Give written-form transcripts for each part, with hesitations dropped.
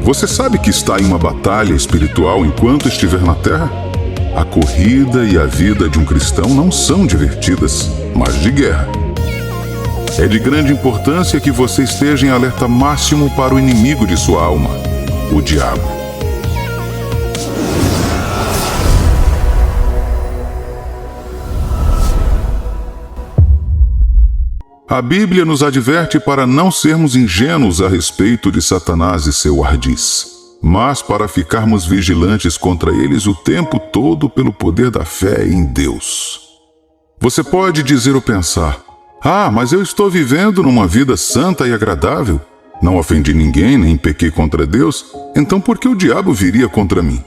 Você sabe que está em uma batalha espiritual enquanto estiver na Terra? A corrida e a vida de um cristão não são divertidas, mas de guerra. É de grande importância que você esteja em alerta máximo para o inimigo de sua alma, o diabo. A Bíblia nos adverte para não sermos ingênuos a respeito de Satanás e seu ardis, mas para ficarmos vigilantes contra eles o tempo todo pelo poder da fé em Deus. Você pode dizer ou pensar: mas eu estou vivendo numa vida santa e agradável, não ofendi ninguém nem pequei contra Deus, então por que o diabo viria contra mim?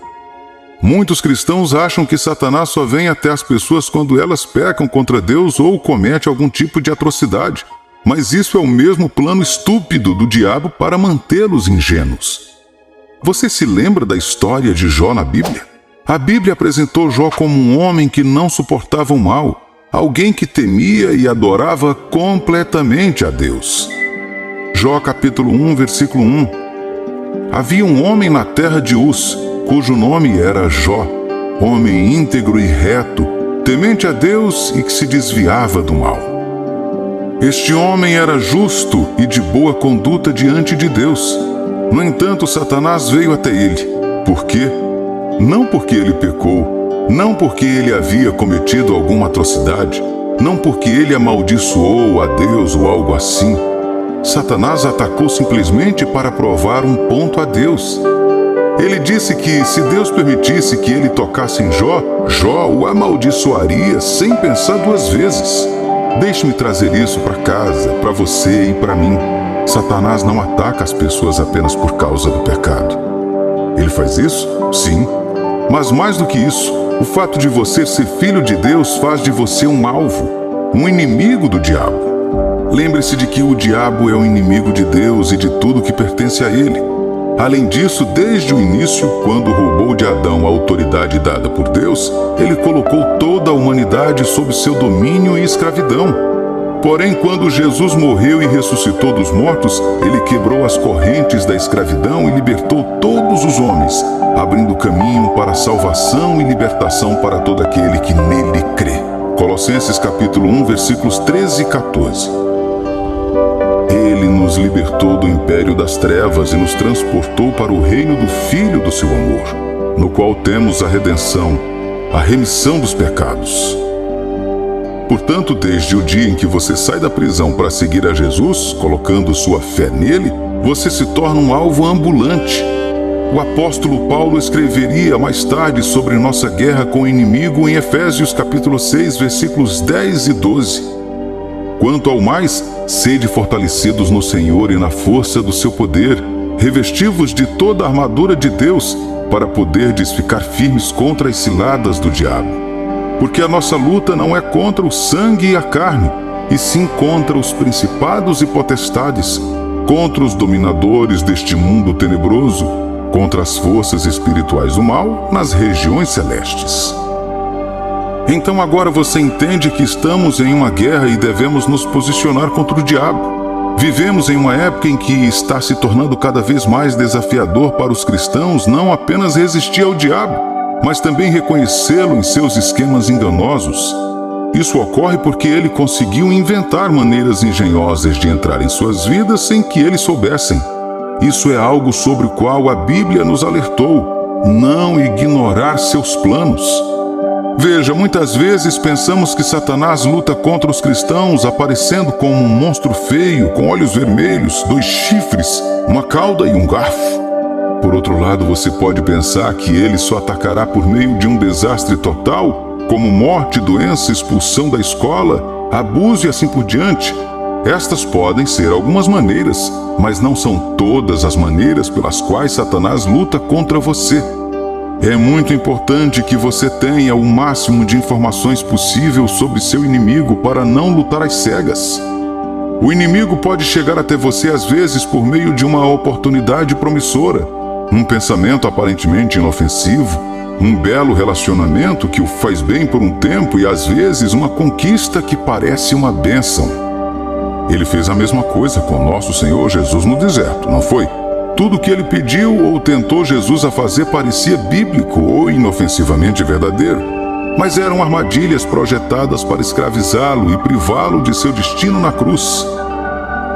Muitos cristãos acham que Satanás só vem até as pessoas quando elas pecam contra Deus ou cometem algum tipo de atrocidade. Mas isso é o mesmo plano estúpido do diabo para mantê-los ingênuos. Você se lembra da história de Jó na Bíblia? A Bíblia apresentou Jó como um homem que não suportava o mal, alguém que temia e adorava completamente a Deus. Jó capítulo 1, versículo 1. Havia um homem na terra de Uz, cujo nome era Jó, homem íntegro e reto, temente a Deus e que se desviava do mal. Este homem era justo e de boa conduta diante de Deus. No entanto, Satanás veio até ele. Por quê? Não porque ele pecou, não porque ele havia cometido alguma atrocidade, não porque ele amaldiçoou a Deus ou algo assim. Satanás atacou simplesmente para provar um ponto a Deus. Ele disse que se Deus permitisse que ele tocasse em Jó, Jó o amaldiçoaria sem pensar duas vezes. Deixe-me trazer isso para casa, para você e para mim. Satanás não ataca as pessoas apenas por causa do pecado. Ele faz isso? Sim. Mas mais do que isso, o fato de você ser filho de Deus faz de você um alvo, um inimigo do diabo. Lembre-se de que o diabo é o inimigo de Deus e de tudo que pertence a ele. Além disso, desde o início, quando roubou de Adão a autoridade dada por Deus, ele colocou toda a humanidade sob seu domínio e escravidão. Porém, quando Jesus morreu e ressuscitou dos mortos, ele quebrou as correntes da escravidão e libertou todos os homens, abrindo caminho para a salvação e libertação para todo aquele que nele crê. Colossenses capítulo 1, versículos 13 e 14. Ele nos libertou do império das trevas e nos transportou para o reino do Filho do seu amor, no qual temos a redenção, a remissão dos pecados. Portanto, desde o dia em que você sai da prisão para seguir a Jesus, colocando sua fé nele, você se torna um alvo ambulante. O apóstolo Paulo escreveria mais tarde sobre nossa guerra com o inimigo em Efésios capítulo 6, versículos 10 e 12. Quanto ao mais, sede fortalecidos no Senhor e na força do seu poder, revesti-vos de toda a armadura de Deus, para poderdes ficar firmes contra as ciladas do diabo. Porque a nossa luta não é contra o sangue e a carne, e sim contra os principados e potestades, contra os dominadores deste mundo tenebroso, contra as forças espirituais do mal nas regiões celestes. Então agora você entende que estamos em uma guerra e devemos nos posicionar contra o diabo. Vivemos em uma época em que está se tornando cada vez mais desafiador para os cristãos não apenas resistir ao diabo, mas também reconhecê-lo em seus esquemas enganosos. Isso ocorre porque ele conseguiu inventar maneiras engenhosas de entrar em suas vidas sem que eles soubessem. Isso é algo sobre o qual a Bíblia nos alertou: não ignorar seus planos. Veja, muitas vezes pensamos que Satanás luta contra os cristãos aparecendo como um monstro feio, com olhos vermelhos, 2 chifres, uma cauda e um garfo. Por outro lado, você pode pensar que ele só atacará por meio de um desastre total, como morte, doença, expulsão da escola, abuso e assim por diante. Estas podem ser algumas maneiras, mas não são todas as maneiras pelas quais Satanás luta contra você. É muito importante que você tenha o máximo de informações possível sobre seu inimigo para não lutar às cegas. O inimigo pode chegar até você às vezes por meio de uma oportunidade promissora, um pensamento aparentemente inofensivo, um belo relacionamento que o faz bem por um tempo e às vezes uma conquista que parece uma bênção. Ele fez a mesma coisa com nosso Senhor Jesus no deserto, não foi? Tudo que ele pediu ou tentou Jesus a fazer parecia bíblico ou inofensivamente verdadeiro, mas eram armadilhas projetadas para escravizá-lo e privá-lo de seu destino na cruz.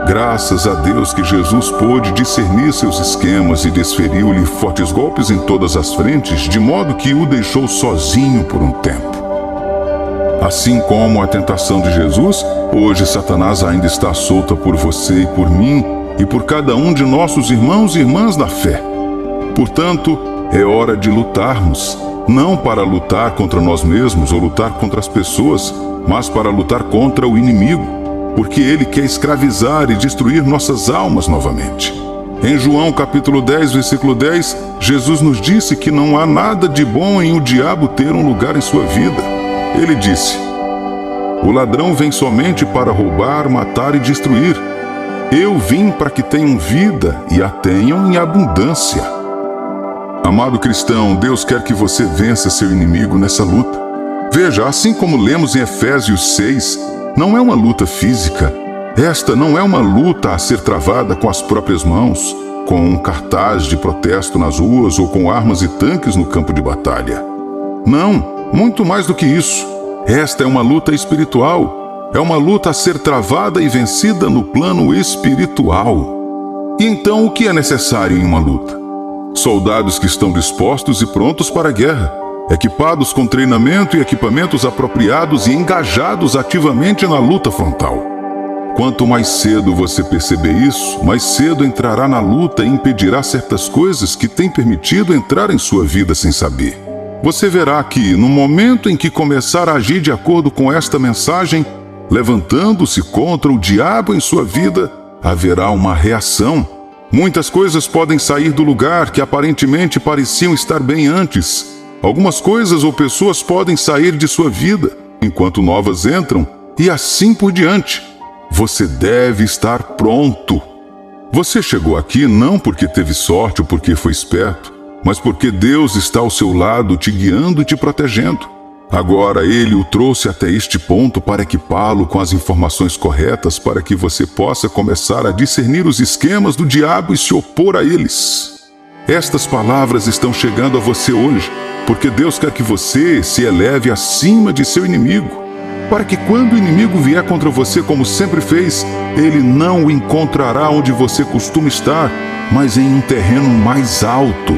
Graças a Deus que Jesus pôde discernir seus esquemas e desferiu-lhe fortes golpes em todas as frentes, de modo que o deixou sozinho por um tempo. Assim como a tentação de Jesus, hoje Satanás ainda está solta por você e por mim e por cada um de nossos irmãos e irmãs na fé. Portanto, é hora de lutarmos, não para lutar contra nós mesmos ou lutar contra as pessoas, mas para lutar contra o inimigo, porque ele quer escravizar e destruir nossas almas novamente. Em João capítulo 10, versículo 10, Jesus nos disse que não há nada de bom em o diabo ter um lugar em sua vida. Ele disse: "O ladrão vem somente para roubar, matar e destruir. Eu vim para que tenham vida e a tenham em abundância." Amado cristão, Deus quer que você vença seu inimigo nessa luta. Veja, assim como lemos em Efésios 6, não é uma luta física. Esta não é uma luta a ser travada com as próprias mãos, com um cartaz de protesto nas ruas ou com armas e tanques no campo de batalha. Não, muito mais do que isso. Esta é uma luta espiritual. É uma luta a ser travada e vencida no plano espiritual. E então, o que é necessário em uma luta? Soldados que estão dispostos e prontos para a guerra, equipados com treinamento e equipamentos apropriados e engajados ativamente na luta frontal. Quanto mais cedo você perceber isso, mais cedo entrará na luta e impedirá certas coisas que tem permitido entrar em sua vida sem saber. Você verá que, no momento em que começar a agir de acordo com esta mensagem, levantando-se contra o diabo em sua vida, haverá uma reação. Muitas coisas podem sair do lugar que aparentemente pareciam estar bem antes. Algumas coisas ou pessoas podem sair de sua vida, enquanto novas entram, e assim por diante. Você deve estar pronto. Você chegou aqui não porque teve sorte ou porque foi esperto, mas porque Deus está ao seu lado, te guiando e te protegendo. Agora Ele o trouxe até este ponto para equipá-lo com as informações corretas para que você possa começar a discernir os esquemas do diabo e se opor a eles. Estas palavras estão chegando a você hoje, porque Deus quer que você se eleve acima de seu inimigo, para que quando o inimigo vier contra você como sempre fez, ele não o encontrará onde você costuma estar, mas em um terreno mais alto.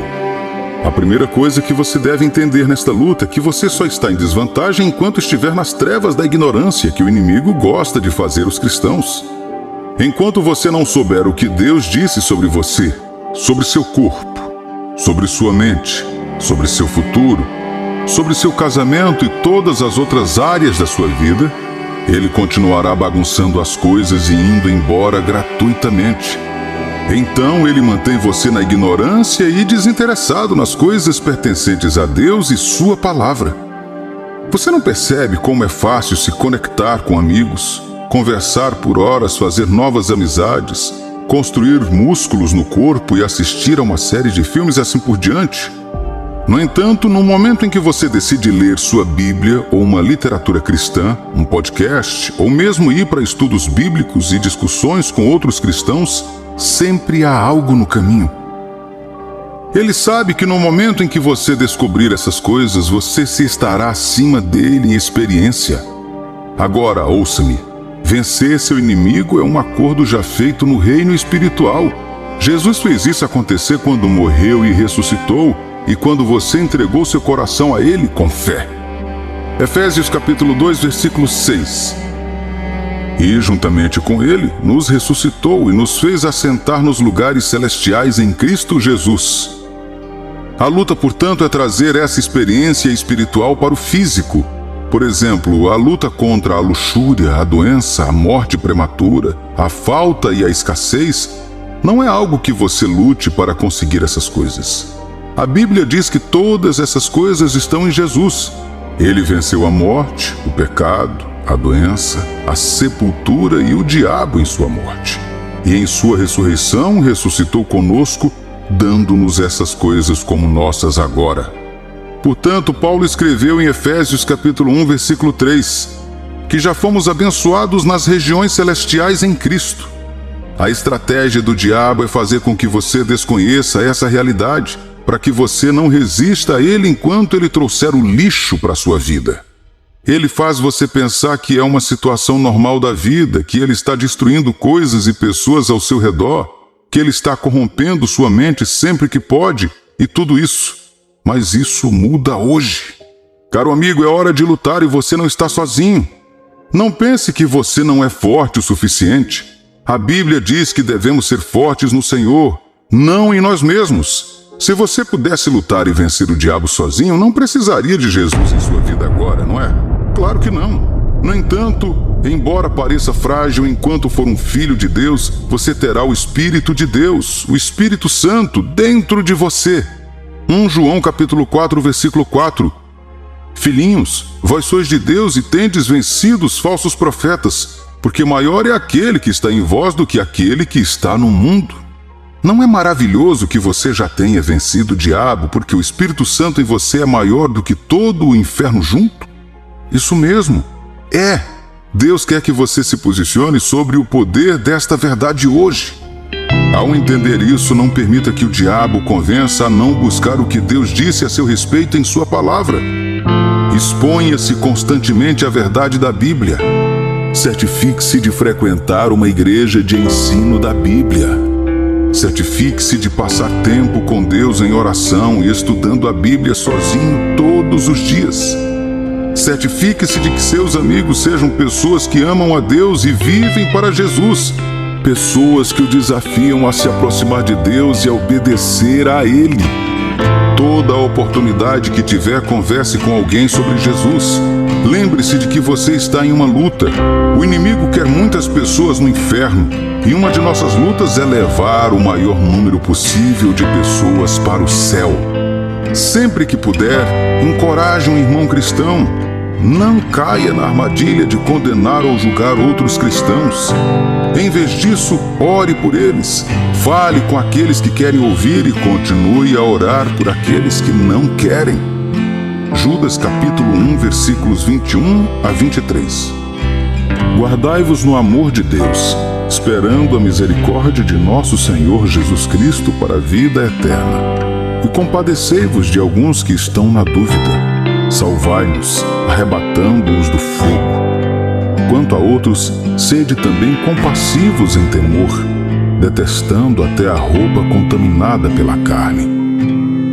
A primeira coisa que você deve entender nesta luta é que você só está em desvantagem enquanto estiver nas trevas da ignorância que o inimigo gosta de fazer os cristãos. Enquanto você não souber o que Deus disse sobre você, sobre seu corpo, sobre sua mente, sobre seu futuro, sobre seu casamento e todas as outras áreas da sua vida, ele continuará bagunçando as coisas e indo embora gratuitamente. Então ele mantém você na ignorância e desinteressado nas coisas pertencentes a Deus e sua palavra. Você não percebe como é fácil se conectar com amigos, conversar por horas, fazer novas amizades, construir músculos no corpo e assistir a uma série de filmes e assim por diante? No entanto, no momento em que você decide ler sua Bíblia ou uma literatura cristã, um podcast, ou mesmo ir para estudos bíblicos e discussões com outros cristãos, sempre há algo no caminho. Ele sabe que no momento em que você descobrir essas coisas, você se estará acima dele em experiência. Agora, ouça-me. Vencer seu inimigo é um acordo já feito no reino espiritual. Jesus fez isso acontecer quando morreu e ressuscitou, e quando você entregou seu coração a Ele com fé. Efésios capítulo 2, versículo 6. E, juntamente com Ele, nos ressuscitou e nos fez assentar nos lugares celestiais em Cristo Jesus. A luta, portanto, é trazer essa experiência espiritual para o físico. Por exemplo, a luta contra a luxúria, a doença, a morte prematura, a falta e a escassez, não é algo que você lute para conseguir essas coisas. A Bíblia diz que todas essas coisas estão em Jesus. Ele venceu a morte, o pecado, a doença, a sepultura e o diabo em sua morte. E em sua ressurreição ressuscitou conosco, dando-nos essas coisas como nossas agora. Portanto, Paulo escreveu em Efésios capítulo 1, versículo 3, que já fomos abençoados nas regiões celestiais em Cristo. A estratégia do diabo é fazer com que você desconheça essa realidade, para que você não resista a ele enquanto ele trouxer o lixo para a sua vida. Ele faz você pensar que é uma situação normal da vida, que ele está destruindo coisas e pessoas ao seu redor, que ele está corrompendo sua mente sempre que pode, e tudo isso. Mas isso muda hoje. Caro amigo, é hora de lutar e você não está sozinho. Não pense que você não é forte o suficiente. A Bíblia diz que devemos ser fortes no Senhor, não em nós mesmos. Se você pudesse lutar e vencer o diabo sozinho, não precisaria de Jesus em sua vida agora, não é? Claro que não. No entanto, embora pareça frágil, enquanto for um filho de Deus, você terá o Espírito de Deus, o Espírito Santo, dentro de você. 1 João capítulo 4, versículo 4. Filhinhos, vós sois de Deus e tendes vencido os falsos profetas, porque maior é aquele que está em vós do que aquele que está no mundo. Não é maravilhoso que você já tenha vencido o diabo, porque o Espírito Santo em você é maior do que todo o inferno junto? Isso mesmo. Deus quer que você se posicione sobre o poder desta verdade hoje. Ao entender isso, não permita que o diabo convença a não buscar o que Deus disse a seu respeito em sua palavra. Exponha-se constantemente à verdade da Bíblia. Certifique-se de frequentar uma igreja de ensino da Bíblia. Certifique-se de passar tempo com Deus em oração e estudando a Bíblia sozinho todos os dias. Certifique-se de que seus amigos sejam pessoas que amam a Deus e vivem para Jesus. Pessoas que o desafiam a se aproximar de Deus e a obedecer a Ele. Toda a oportunidade que tiver, converse com alguém sobre Jesus. Lembre-se de que você está em uma luta. O inimigo quer muitas pessoas no inferno, e uma de nossas lutas é levar o maior número possível de pessoas para o céu. Sempre que puder, encoraje um irmão cristão. Não caia na armadilha de condenar ou julgar outros cristãos. Em vez disso, ore por eles. Fale com aqueles que querem ouvir e continue a orar por aqueles que não querem. Judas capítulo 1, versículos 21 a 23. Guardai-vos no amor de Deus, esperando a misericórdia de nosso Senhor Jesus Cristo para a vida eterna. E compadecei-vos de alguns que estão na dúvida. Salvai-nos, arrebatando-os do fogo. Quanto a outros, sede também compassivos em temor, detestando até a roupa contaminada pela carne.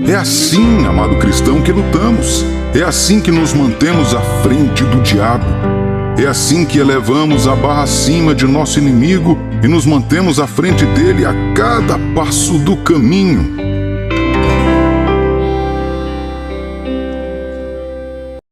É assim, amado cristão, que lutamos. É assim que nos mantemos à frente do diabo. É assim que elevamos a barra acima de nosso inimigo e nos mantemos à frente dele a cada passo do caminho.